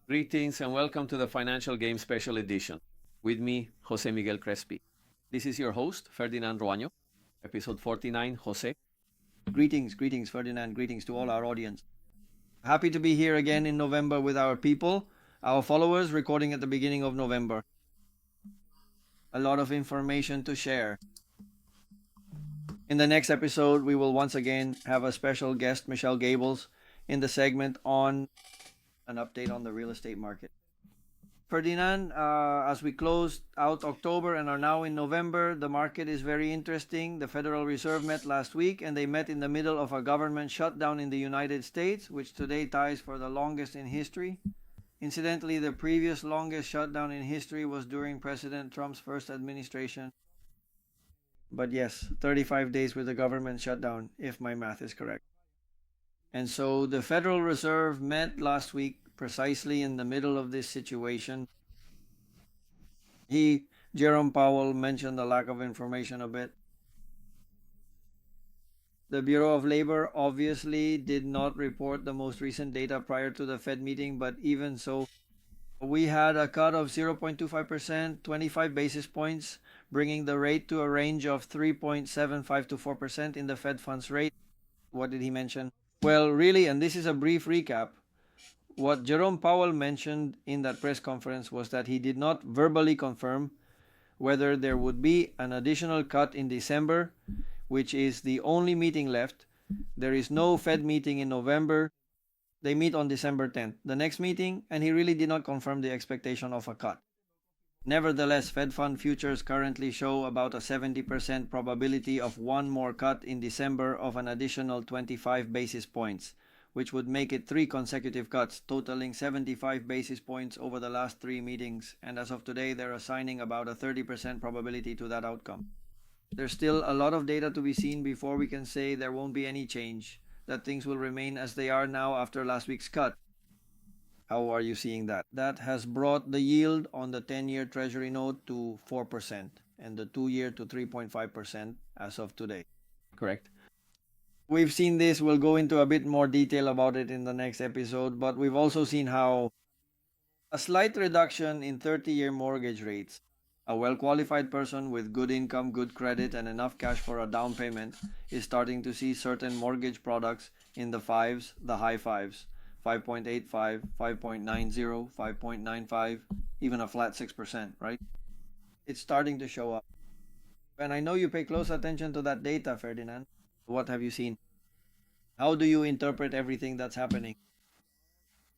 Greetings and welcome to the Financial Game Special Edition. With me, Jose Miguel Crespi. This is your host, Ferdinand Ruano, episode 49, Jose. Greetings, Ferdinand. Greetings to all our audience. Happy to be here again in November with our people, our followers, recording at the beginning of November. A lot of information to share. In the next episode, we will once again have a special guest, Michelle Gables, in the segment on an update on the real estate market. Ferdinand, as we closed out October and are now in November, the market is very interesting. The Federal Reserve met last week and they met in the middle of a government shutdown in the United States, which today ties for the longest in history. Incidentally, the previous longest shutdown in history was during President Trump's first administration. But yes, 35 days with the government shutdown, if my math is correct. And so the Federal Reserve met last week precisely in the middle of this situation. Jerome Powell, mentioned the lack of information a bit. The Bureau of Labor obviously did not report the most recent data prior to the Fed meeting, but even so, we had a cut of 0.25%, 25 basis points, bringing the rate to a range of 3.75 to 4% in the Fed funds rate. What did he mention? Well, really, and this is a brief recap, what Jerome Powell mentioned in that press conference was that he did not verbally confirm whether there would be an additional cut in December, which is the only meeting left. There is no Fed meeting in November. They meet on December 10th, the next meeting, and he really did not confirm the expectation of a cut. Nevertheless, Fed Fund futures currently show about a 70% probability of one more cut in December of an additional 25 basis points, which would make it 3 consecutive cuts, totaling 75 basis points over the last 3 meetings, and as of today, they're assigning about a 30% probability to that outcome. There's still a lot of data to be seen before we can say there won't be any change, that things will remain as they are now after last week's cut. How are you seeing that? That has brought the yield on the 10-year Treasury note to 4% and the 2-year to 3.5% as of today. Correct. We've seen this. We'll go into a bit more detail about it in the next episode, but we've also seen how a slight reduction in 30-year mortgage rates, a well-qualified person with good income, good credit, and enough cash for a down payment is starting to see certain mortgage products in the fives, the high fives, 5.85, 5.90, 5.95, even a flat 6%, right? It's starting to show up. And I know you pay close attention to that data, Ferdinand. What have you seen? How do you interpret everything that's happening?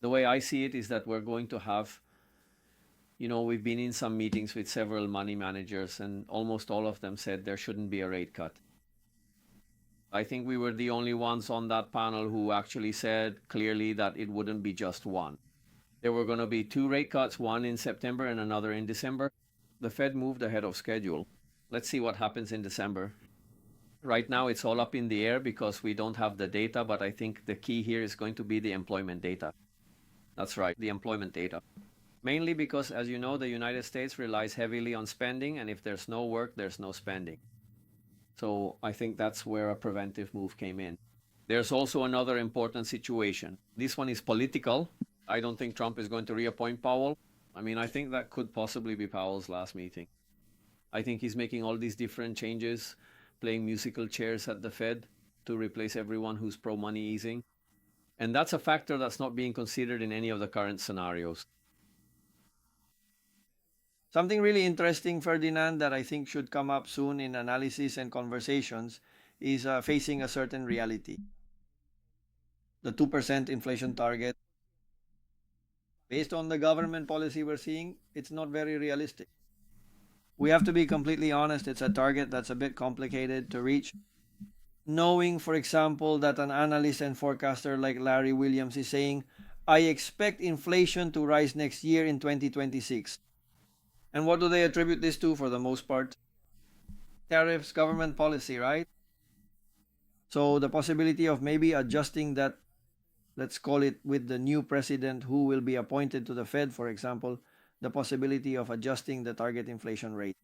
The way I see it is that we're going to have, we've been in some meetings with several money managers, and almost all of them said there shouldn't be a rate cut. I think we were the only ones on that panel who actually said clearly that it wouldn't be just one. There were going to be 2 rate cuts, one in September and another in December. The Fed moved ahead of schedule. Let's see what happens in December. Right now, it's all up in the air because we don't have the data, but I think the key here is going to be the employment data. That's right, the employment data. Mainly because, as you know, the United States relies heavily on spending, and if there's no work, there's no spending. So I think that's where a preventive move came in. There's also another important situation. This one is political. I don't think Trump is going to reappoint Powell. I think that could possibly be Powell's last meeting. I think he's making all these different changes, playing musical chairs at the Fed to replace everyone who's pro-money easing. And that's a factor that's not being considered in any of the current scenarios. Something really interesting, Ferdinand, that I think should come up soon in analysis and conversations is facing a certain reality. The 2% inflation target. Based on the government policy we're seeing, it's not very realistic. We have to be completely honest, it's a target that's a bit complicated to reach. Knowing, for example, that an analyst and forecaster like Larry Williams is saying, I expect inflation to rise next year in 2026. And what do they attribute this to for the most part? Tariffs, government policy, right? So the possibility of maybe adjusting that, let's call it with the new president who will be appointed to the Fed, for example, the possibility of adjusting the target inflation rate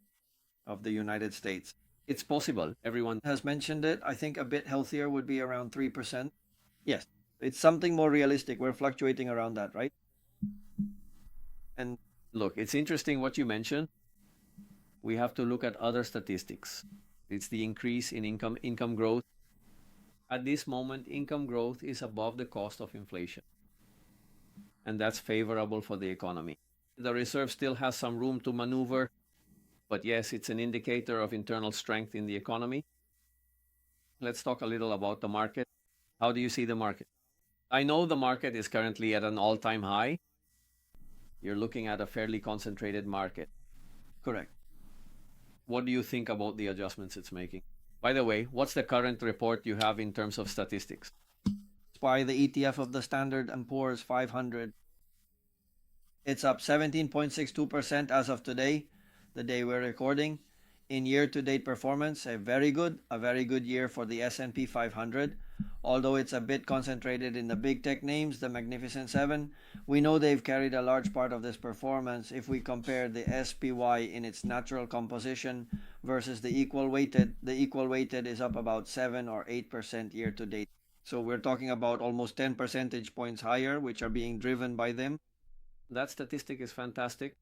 of the United States. It's possible. Everyone has mentioned it. I think a bit healthier would be around 3%. Yes, it's something more realistic. We're fluctuating around that, right? And look, it's interesting what you mentioned. We have to look at other statistics. It's the increase in income growth. At this moment, income growth is above the cost of inflation, and that's favorable for the economy. The reserve still has some room to maneuver, but yes, it's an indicator of internal strength in the economy. Let's talk a little about the market. How do you see the market? I know the market is currently at an all-time high. You're looking at a fairly concentrated market. correct. What do you think about the adjustments it's making? By the way, what's the current report you have in terms of statistics? That's why the ETF of the Standard and Poor's 500, it's up 17.62% as of today, the day we're recording. In year-to-date performance, a very good year for the S&P 500. Although it's a bit concentrated in the big tech names, the Magnificent Seven, we know they've carried a large part of this performance if we compare the SPY in its natural composition versus the equal weighted. The equal weighted is up about 7 or 8% year to date. So we're talking about almost 10 percentage points higher, which are being driven by them. That statistic is fantastic.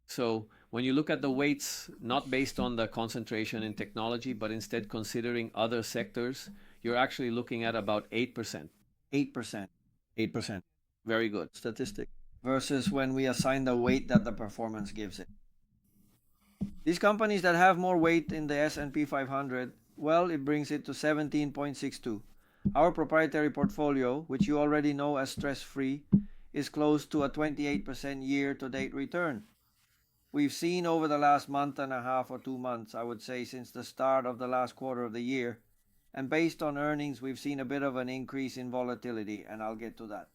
So when you look at the weights, not based on the concentration in technology, but instead considering other sectors, you're actually looking at about 8%. 8%. 8%. Very good statistic. Versus when we assign the weight that the performance gives it. These companies that have more weight in the S&P 500, well, it brings it to 17.62. Our proprietary portfolio, which you already know as stress-free, is close to a 28% year-to-date return. We've seen over the last month and a half or 2 months, I would say since the start of the last quarter of the year, and based on earnings, we've seen a bit of an increase in volatility, and I'll get to that.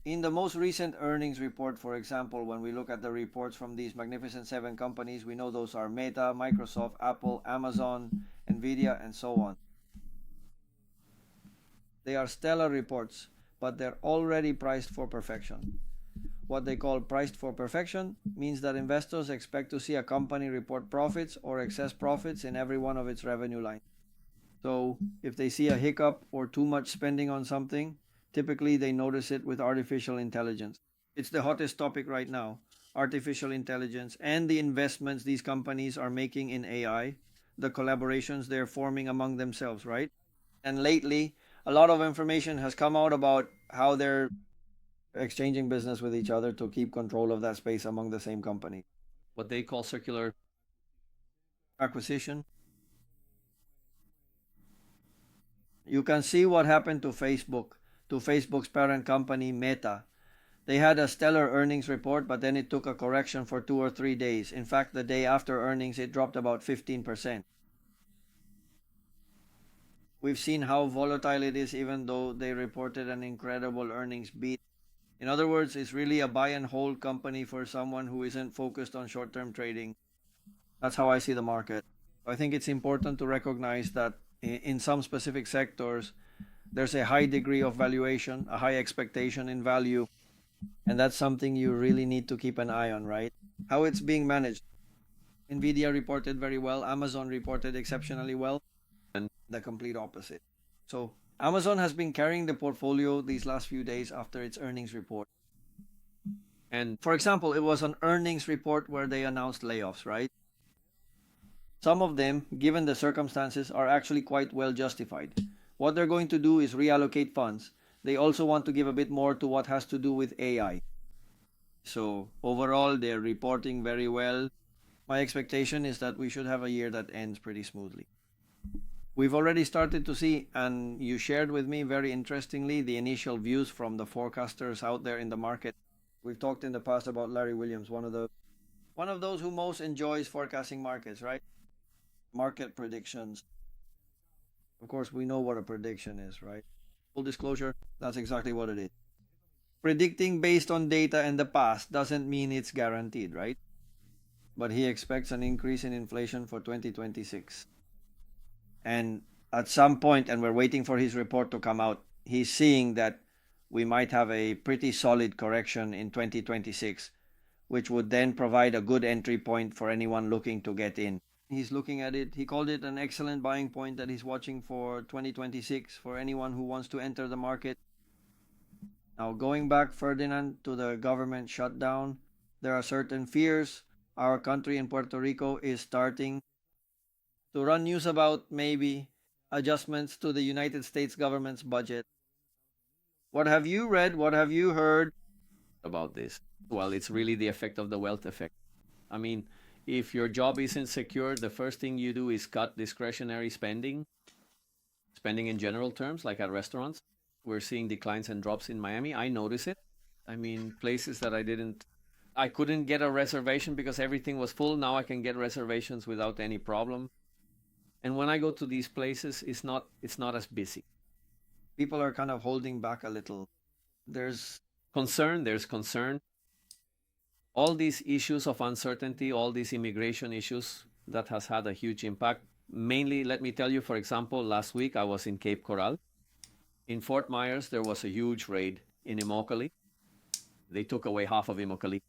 In the most recent earnings report, for example, when we look at the reports from these Magnificent Seven companies, we know those are Meta, Microsoft, Apple, Amazon, Nvidia, and so on. They are stellar reports, but they're already priced for perfection. What they call priced for perfection means that investors expect to see a company report profits or excess profits in every one of its revenue lines. So if they see a hiccup or too much spending on something, typically they notice it with artificial intelligence. It's the hottest topic right now, artificial intelligence and the investments these companies are making in AI, the collaborations they're forming among themselves, right? And lately, a lot of information has come out about how they're exchanging business with each other to keep control of that space among the same company. What they call circular acquisition. You can see what happened to Facebook's parent company, Meta. They had a stellar earnings report, but then it took a correction for 2 or 3 days. In fact, the day after earnings, it dropped about 15%. We've seen how volatile it is, even though they reported an incredible earnings beat. In other words, it's really a buy and hold company for someone who isn't focused on short-term trading. That's how I see the market. I think it's important to recognize that in some specific sectors, there's a high degree of valuation, a high expectation in value, and that's something you really need to keep an eye on, right? How it's being managed. Nvidia reported very well, Amazon reported exceptionally well, and the complete opposite. So Amazon has been carrying the portfolio these last few days after its earnings report. And for example, it was an earnings report where they announced layoffs, right? Some of them, given the circumstances, are actually quite well justified. What they're going to do is reallocate funds. They also want to give a bit more to what has to do with AI. So overall, they're reporting very well. My expectation is that we should have a year that ends pretty smoothly. We've already started to see, and you shared with me very interestingly, the initial views from the forecasters out there in the market. We've talked in the past about Larry Williams, one of those who most enjoys forecasting markets, right? Market predictions. Of course, we know what a prediction is, right? Full disclosure, that's exactly what it is. Predicting based on data in the past doesn't mean it's guaranteed, right? But he expects an increase in inflation for 2026. And at some point, and we're waiting for his report to come out, he's seeing that we might have a pretty solid correction in 2026, which would then provide a good entry point for anyone looking to get in. He's looking at it. He called it an excellent buying point that he's watching for 2026 for anyone who wants to enter the market. Now, going back, Ferdinand, to the government shutdown, There are certain fears. Our country in Puerto Rico is starting to run news about maybe adjustments to the United States government's budget. What have you read? What have you heard? About this? Well, it's really the effect of the wealth effect. I mean, if your job isn't secure, the first thing you do is cut discretionary spending in general terms, like at restaurants. We're seeing declines and drops in Miami. I notice it. I mean, places that I couldn't get a reservation because everything was full. Now I can get reservations without any problem. And when I go to these places, it's not as busy. People are kind of holding back a little. There's There's concern. All these issues of uncertainty, all these immigration issues, that has had a huge impact. Mainly, let me tell you, for example, last week I was in Cape Coral. In Fort Myers, there was a huge raid in Immokalee. They took away half of Immokalee.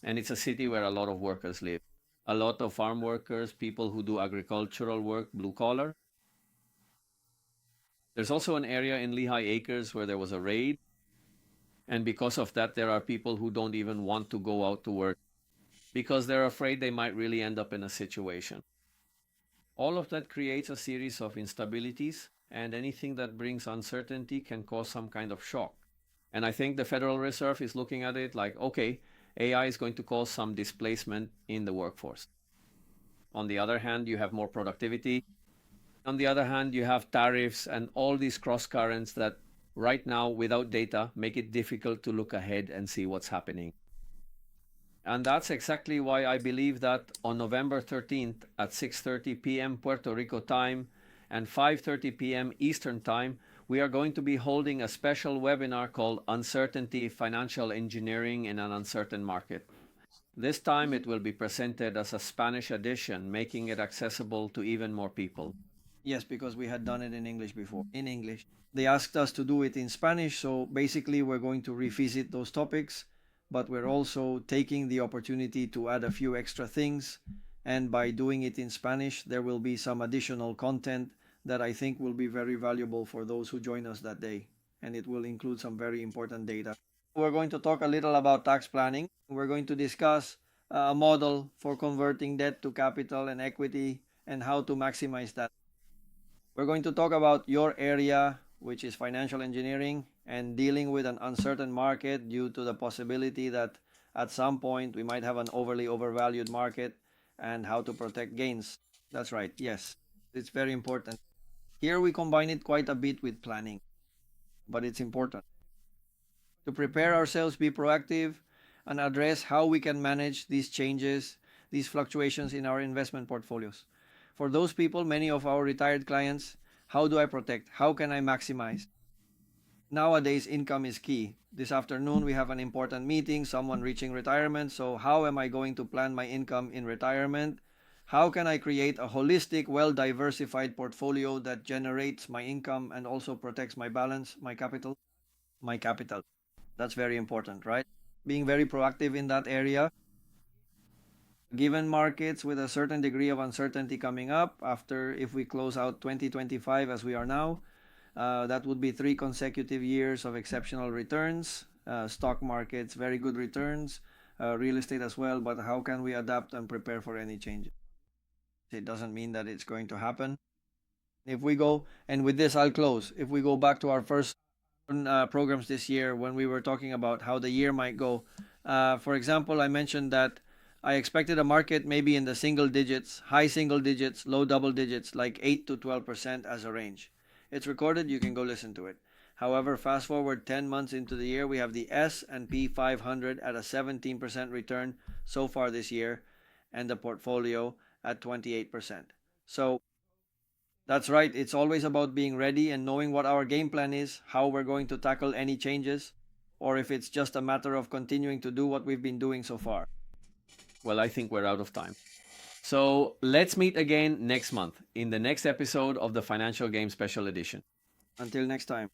And it's a city where a lot of workers live. A lot of farm workers, people who do agricultural work, blue collar. There's also an area in Lehigh Acres where there was a raid. And because of that, there are people who don't even want to go out to work because they're afraid they might really end up in a situation. All of that creates a series of instabilities, and anything that brings uncertainty can cause some kind of shock. And I think the Federal Reserve is looking at it like, okay, AI is going to cause some displacement in the workforce. On the other hand, you have more productivity. On the other hand, you have tariffs and all these cross currents that right now, without data, make it difficult to look ahead and see what's happening. And that's exactly why I believe that on November 13th at 6:30 p.m. Puerto Rico time and 5:30 p.m. Eastern time, we are going to be holding a special webinar called Uncertainty Financial Engineering in an Uncertain Market. This time it will be presented as a Spanish edition, making it accessible to even more people. Yes, because we had done it in English before. In English. They asked us to do it in Spanish, so basically we're going to revisit those topics, but we're also taking the opportunity to add a few extra things. And by doing it in Spanish, there will be some additional content that I think will be very valuable for those who join us that day. And it will include some very important data. We're going to talk a little about tax planning. We're going to discuss a model for converting debt to capital and equity and how to maximize that. We're going to talk about your area, which is financial engineering, and dealing with an uncertain market due to the possibility that at some point we might have an overly overvalued market, and how to protect gains. That's right, yes, it's very important. Here we combine it quite a bit with planning, but it's important to prepare ourselves, be proactive, and address how we can manage these changes, these fluctuations in our investment portfolios. For those people, many of our retired clients, how do I protect? How can I maximize? Nowadays, income is key. This afternoon, we have an important meeting, someone reaching retirement. So, how am I going to plan my income in retirement? How can I create a holistic, well diversified portfolio that generates my income and also protects my balance, my capital? My capital. That's very important, right? Being very proactive in that area. Given markets with a certain degree of uncertainty coming up after, if we close out 2025 as we are now, that would be 3 consecutive years of exceptional returns. Stock markets, very good returns. Real estate as well. But how can we adapt and prepare for any changes? It doesn't mean that it's going to happen. If we go, and with this I'll close. If we go back to our first programs this year when we were talking about how the year might go, for example, I mentioned that I expected a market maybe in the single digits, high single digits, low double digits, like 8 to 12% as a range. It's recorded, you can go listen to it. However, fast forward 10 months into the year, we have the S&P 500 at a 17% return so far this year, and the portfolio at 28%. So that's right, it's always about being ready and knowing what our game plan is, how we're going to tackle any changes, or if it's just a matter of continuing to do what we've been doing so far. Well, I think we're out of time. So let's meet again next month in the next episode of the Financial Game Special Edition. Until next time.